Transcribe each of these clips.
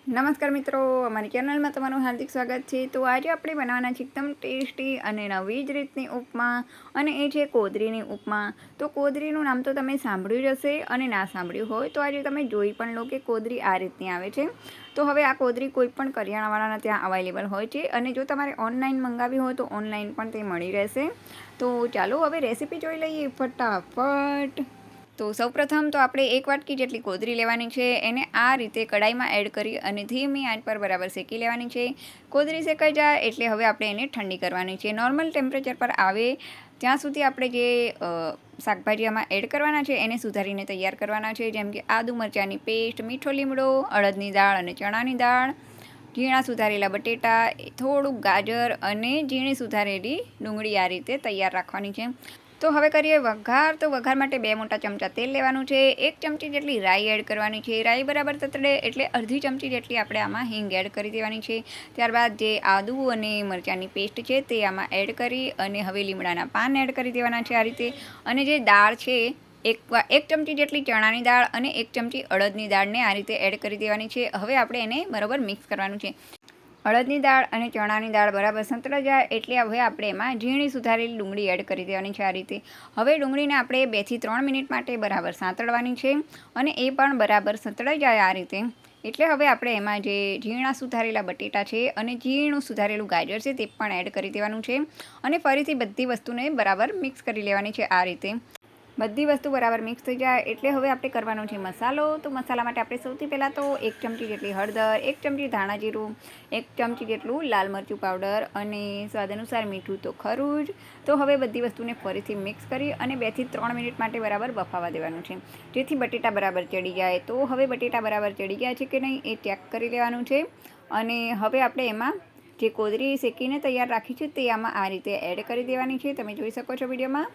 નમસ્કાર મિત્રો, અમારી ચેનલમાં તમારું હાર્દિક સ્વાગત છે। તો આજે આપણે બનાવવાના છે એકદમ ટેસ્ટી અને નવી જ રીતની ઉપમા, અને એ છે કોદરીની ઉપમા। તો કોદરીનું નામ તો તમે સાંભળ્યું જ હશે, અને ના સાંભળ્યું હોય તો આજે તમે જોઈ પણ લો કે કોદરી આ રીતની આવે છે। તો હવે આ કોદરી કોઈ પણ કરિયાણાવાળાના ત્યાં અવેલેબલ હોય છે, અને જો તમારે ઓનલાઈન મંગાવી હોય તો ઓનલાઈન પણ તે મળી રહેશે। તો ચાલો હવે રેસીપી જોઈ લઈએ ફટાફટ। તો સૌપ્રથમ તો આપણે 1 વાટકી જેટલી કોદરી લેવાની છે, એને આ રીતે કડાઈમાં એડ કરી અને ધીમી આંચ પર બરાબર શેકી લેવાની છે। કોદરી શેકાઈ જાય એટલે હવે આપણે એને ઠંડી કરવાની છે। નોર્મલ ટેમ્પરેચર પર આવે ત્યાં સુધી આપણે જે શાકભાજી આમાં એડ કરવાના છે એને સુધારીને તૈયાર કરવાના છે, જેમ કે આદુ મરચાંની પેસ્ટ, મીઠો લીમડો, અડદની દાળ અને ચણાની દાળ, ઝીણા સુધારેલા બટેટા, થોડુંક ગાજર અને ઝીણી સુધારેલી ડુંગળી આ રીતે તૈયાર રાખવાની છે। તો હવે કરીએ વઘાર। તો વઘાર માટે 2 મોટા ચમચા તેલ લેવાનું છે, 1 ચમચી જેટલી રાઈ એડ કરવાની છે। રાઈ બરાબર તતડે એટલે અડધી ચમચી જેટલી આપણે આમાં હિંગ એડ કરી દેવાની છે। ત્યારબાદ જે આદુ અને મરચાંની પેસ્ટ છે તે આમાં એડ કરી અને હવે લીમડાના પાન એડ કરી દેવાના છે આ રીતે। અને જે દાળ છે, એક ચમચી જેટલી ચણાની દાળ અને 1 ચમચી અડદની દાળને આ રીતે એડ કરી દેવાની છે। હવે આપણે એને બરાબર મિક્સ કરવાનું છે। અડદની દાળ અને ચણાની દાળ બરાબર સંતળાઈ જાય એટલે હવે આપણે એમાં ઝીણી સુધારેલી ડુંગળી એડ કરી દેવાની છે આ રીતે। હવે ડુંગળીને આપણે 2 થી 3 મિનિટ માટે બરાબર સાંતળવાની છે, અને એ પણ બરાબર સંતળાઈ જાય આ રીતે એટલે હવે આપણે એમાં જે ઝીણા સુધારેલા બટેટા છે અને ઝીણું સુધારેલું ગાજર છે તે પણ એડ કરી દેવાનું છે, અને ફરીથી બધી વસ્તુને બરાબર મિક્સ કરી લેવાની છે આ રીતે। બધી વસ્તુ બરાબર મિક્સ થઈ જાય એટલે હવે આપણે કરવાનો છે મસાલો। તો મસાલા માટે આપણે સૌથી પહેલાં તો 1 ચમચી જેટલી હળદર, 1 ચમચી ધાણા જીરું, 1 ચમચી જેટલું લાલ મરચું પાવડર અને સ્વાદ અનુસાર મીઠું તો ખરું જ। તો હવે બધી વસ્તુને ફરીથી મિક્સ કરી અને 2 થી 3 મિનિટ માટે બરાબર બફાવા દેવાનું છે, જેથી બટેટા બરાબર ચડી જાય। તો હવે બટેટા બરાબર ચડી ગયા છે કે નહીં એ ચેક કરી લેવાનું છે, અને હવે આપણે એમાં જે કોદરી શેકીને તૈયાર રાખી છે તે આમાં આ રીતે એડ કરી દેવાની છે, તમે જોઈ શકો છો વિડીયોમાં।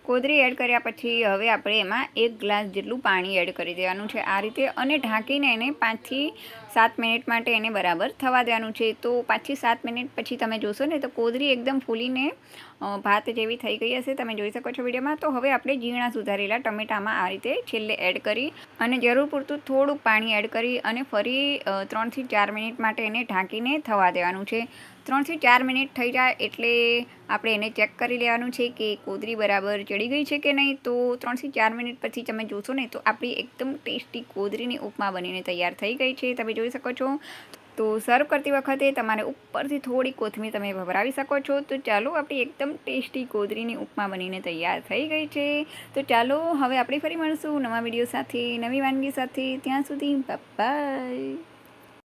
કોદરી એડ કર્યા પછી હવે આપણે એમાં 1 ગ્લાસ જેટલું પાણી એડ કરી દેવાનું છે આ રીતે, અને ઢાંકીને એને 5 થી 7 મિનિટ માટે એને બરાબર થવા દેવાનું છે। તો 5 થી 7 મિનિટ પછી તમે જોશો ને તો કોદરી એકદમ ફૂલીને ભાત જેવી થઈ ગઈ હશે, તમે જોઈ શકો છો વિડીયોમાં। તો હવે આપણે ઝીણા સુધારેલા ટમેટામાં આ રીતે છેલ્લે એડ કરી અને જરૂર પૂરતું થોડુંક પાણી એડ કરી અને ફરી 3 થી 4 મિનિટ માટે એને ઢાંકીને થવા દેવાનું છે। 3 થી 4 મિનિટ થઈ જાય એટલે આપણે એને ચેક કરી લેવાનું છે કે કોદરી બરાબર ચડી ગઈ છે કે નહીં। તો 3 થી 4 મિનિટ પછી તમે જોશો ને તો આપણી એકદમ ટેસ્ટી કોદરીની ઉપમા બનીને તૈયાર થઈ ગઈ છે, તમે જોઈ શકો છો। તો સર્વ કરતી વખતે તમારે ઉપરથી થોડી કોથમીર તમે ભભરાવી શકો છો। તો ચાલો, આપણી એકદમ ટેસ્ટી કોદરીની ઉપમા બનીને તૈયાર થઈ ગઈ છે। તો ચાલો હવે આપણે ફરી મળશું નવા વિડીયો સાથે, નવી વાનગી સાથે। ત્યાં સુધી બાય બાય।